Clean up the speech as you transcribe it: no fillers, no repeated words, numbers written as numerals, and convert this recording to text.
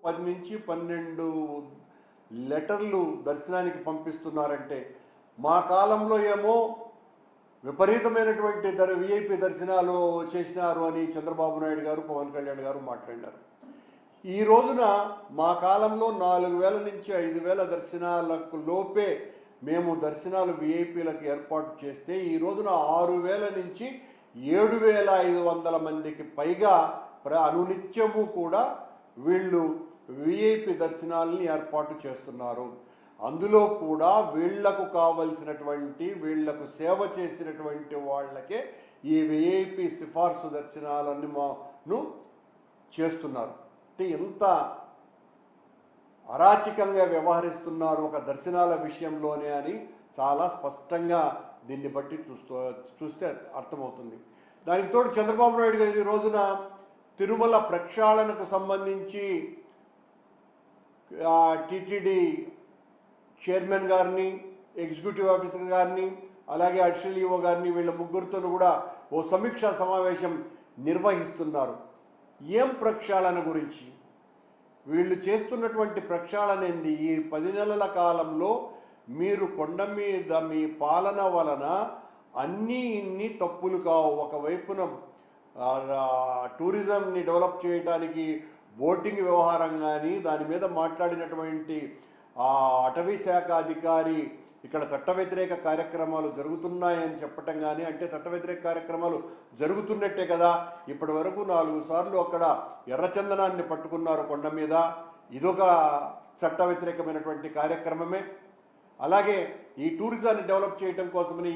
10 నుంచి 12 లెటర్లు దర్శనానికి పంపిస్తున్నారంటే, మా కాలంలో ఏమో విపరీతమైనటువంటి విఐపి దర్శనాలు చేసినారు అని చంద్రబాబు నాయుడు గారు, పవన్ కళ్యాణ్ గారు మాట్లాడినారు. ఈ రోజున మా కాలంలో 4,000 నుంచి 5,000 దర్శనాలకు లోపే మేము దర్శనాలు విఐపీలకు ఏర్పాటు చేస్తే, ఈ రోజున 6,000 నుంచి 7,500 మందికి పైగా అనునిత్యము కూడా వీళ్ళు విఐపి దర్శనాలని ఏర్పాటు చేస్తున్నారు. అందులో కూడా వీళ్లకు కావలసినటువంటి, వీళ్లకు సేవ చేసినటువంటి వాళ్ళకే ఈ విఐపి సిఫార్సు దర్శనాలను చేస్తున్నారు. అంటే ఎంత అరాచకంగా వ్యవహరిస్తున్నారు ఒక దర్శనాల విషయంలోనే అని చాలా స్పష్టంగా దీన్ని బట్టి చూస్తే అర్థమవుతుంది. దానికి తోడు చంద్రబాబు నాయుడు గారు ఈ రోజున తిరుమల ప్రక్షాళనకు సంబంధించి టీటీడీ చైర్మన్ గారిని, ఎగ్జిక్యూటివ్ ఆఫీసర్ గారిని, అలాగే అడిషనల్ ఈఓ గారిని, వీళ్ళ ముగ్గురితో కూడా ఓ సమీక్షా సమావేశం నిర్వహిస్తున్నారు. ఏం ప్రక్షాళన గురించి? వీళ్ళు చేస్తున్నటువంటి ప్రక్షాళన ఏంది? ఈ 10 నెలల కాలంలో మీరు కొండ మీద మీ పాలన వలన ఇన్ని తప్పులు కావు. ఒకవైపున టూరిజంని డెవలప్ చేయడానికి బోటింగ్ వ్యవహారం కానీ, దాని మీద మాట్లాడినటువంటి అటవీ శాఖ అధికారి ఇక్కడ చట్ట వ్యతిరేక కార్యక్రమాలు జరుగుతున్నాయని చెప్పటం కానీ, అంటే చట్ట వ్యతిరేక కార్యక్రమాలు జరుగుతున్నట్టే కదా. ఇప్పటి వరకు 4 సార్లు అక్కడ ఎర్రచందనాన్ని పట్టుకున్నారు కొండ మీద. ఇదొక చట్ట వ్యతిరేకమైనటువంటి కార్యక్రమమే. అలాగే ఈ టూరిజాన్ని డెవలప్ చేయటం కోసమని